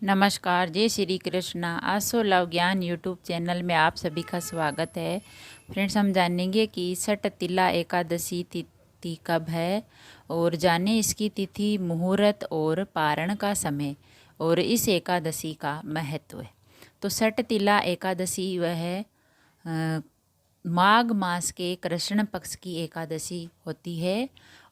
नमस्कार, जय श्री कृष्णा। आसो लव ज्ञान यूट्यूब चैनल में आप सभी का स्वागत है। फ्रेंड्स, हम जानेंगे कि सट तिला एकादशी तिथि कब है और जाने इसकी तिथि, मुहूर्त और पारण का समय और इस एकादशी का महत्व। तो सट तिला एकादशी वह है माघ मास के कृष्ण पक्ष की एकादशी होती है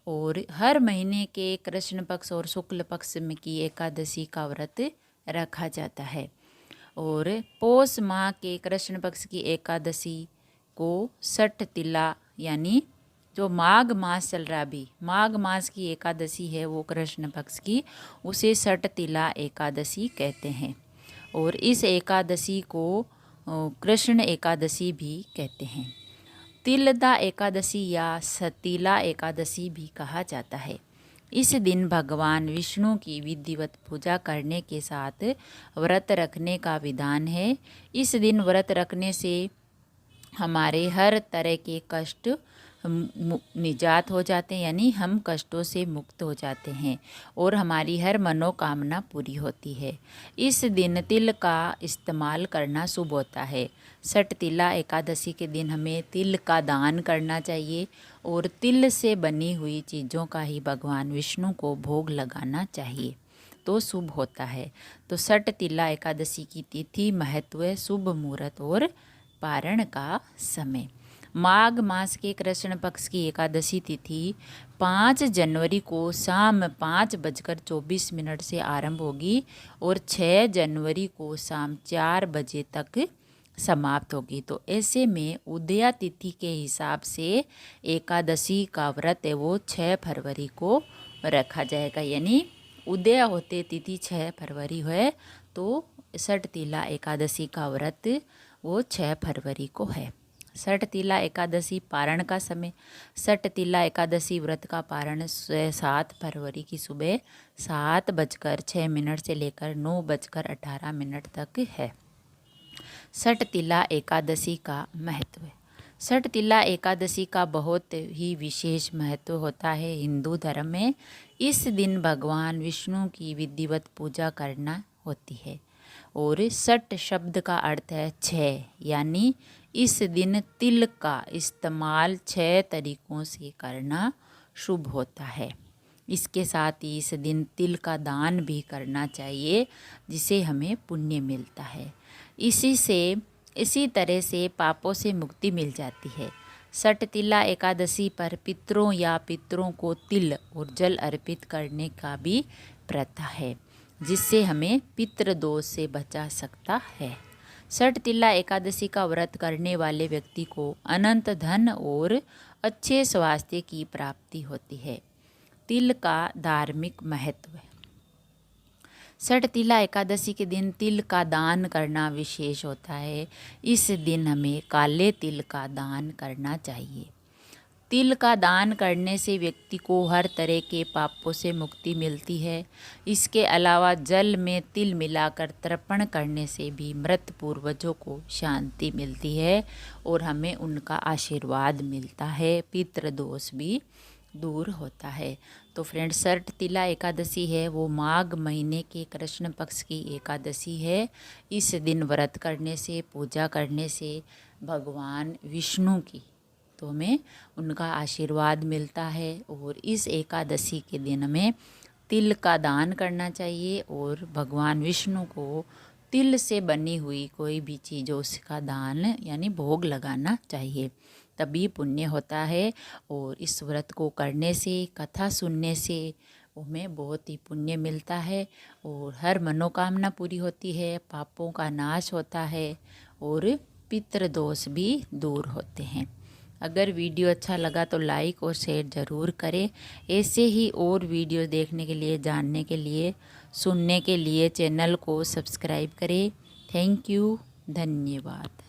और हर महीने के कृष्ण पक्ष और शुक्ल पक्ष में की एकादशी का व्रत रखा जाता है। और पौष माह के कृष्ण पक्ष की एकादशी को सट तिला यानी जो माघ मास चल रहा, अभी माघ मास की एकादशी है वो कृष्ण पक्ष की, उसे सट तिला एकादशी कहते हैं। और इस एकादशी को कृष्ण एकादशी भी कहते हैं। तिलदा एकादशी या सतीला एकादशी भी कहा जाता है। इस दिन भगवान विष्णु की विधिवत पूजा करने के साथ व्रत रखने का विधान है। इस दिन व्रत रखने से हमारे हर तरह के कष्ट निजात हो जाते हैं, यानी हम कष्टों से मुक्त हो जाते हैं और हमारी हर मनोकामना पूरी होती है। इस दिन तिल का इस्तेमाल करना शुभ होता है। सट तिला एकादशी के दिन हमें तिल का दान करना चाहिए और तिल से बनी हुई चीज़ों का ही भगवान विष्णु को भोग लगाना चाहिए, तो शुभ होता है। तो सट तिला एकादशी की तिथि, महत्व, शुभ मुहूर्त और पारण का समय। माघ मास के कृष्ण पक्ष की एकादशी तिथि 5 जनवरी को शाम 5:24 से आरंभ होगी और 6 जनवरी को शाम 4 बजे तक समाप्त होगी। तो ऐसे में उदया तिथि के हिसाब से एकादशी का व्रत है वो 6 फरवरी को रखा जाएगा, यानी उदय होते तिथि 6 फरवरी है तो सट तिला एकादशी का व्रत वो 6 फरवरी को है। सट तिला एकादशी पारण का समय। सट तिला एकादशी व्रत का पारण 7 फरवरी की सुबह 7:06 से लेकर 9:18 तक है। सट तिला एकादशी का महत्व। सट तिला एकादशी का बहुत ही विशेष महत्व होता है हिंदू धर्म में। इस दिन भगवान विष्णु की विधिवत पूजा करना होती है और सट शब्द का अर्थ है 6, यानी इस दिन तिल का इस्तेमाल 6 तरीकों से करना शुभ होता है। इसके साथ ही इस दिन तिल का दान भी करना चाहिए जिसे हमें पुण्य मिलता है। इसी तरह से पापों से मुक्ति मिल जाती है। सट तिला एकादशी पर पितरों को तिल और जल अर्पित करने का भी प्रथा है जिससे हमें पितृदोष से बचा सकता है। सट तिला एकादशी का व्रत करने वाले व्यक्ति को अनंत धन और अच्छे स्वास्थ्य की प्राप्ति होती है। तिल का धार्मिक महत्व। सट तिला एकादशी के दिन तिल का दान करना विशेष होता है। इस दिन हमें काले तिल का दान करना चाहिए। तिल का दान करने से व्यक्ति को हर तरह के पापों से मुक्ति मिलती है। इसके अलावा जल में तिल मिलाकर तर्पण करने से भी मृत पूर्वजों को शांति मिलती है और हमें उनका आशीर्वाद मिलता है। पितृदोष भी दूर होता है। तो फ्रेंड्स, सट तिला एकादशी है वो माघ महीने के कृष्ण पक्ष की एकादशी है। इस दिन व्रत करने से, पूजा करने से भगवान विष्णु की तो हमें उनका आशीर्वाद मिलता है और इस एकादशी के दिन हमें तिल का दान करना चाहिए और भगवान विष्णु को तिल से बनी हुई कोई भी चीज़ उसका दान यानी भोग लगाना चाहिए, तभी पुण्य होता है। और इस व्रत को करने से, कथा सुनने से हमें बहुत ही पुण्य मिलता है और हर मनोकामना पूरी होती है, पापों का नाश होता है और पितृदोष भी दूर होते हैं। अगर वीडियो अच्छा लगा तो लाइक और शेयर ज़रूर करें। ऐसे ही और वीडियो देखने के लिए, जानने के लिए, सुनने के लिए चैनल को सब्सक्राइब करें। थैंक यू, धन्यवाद।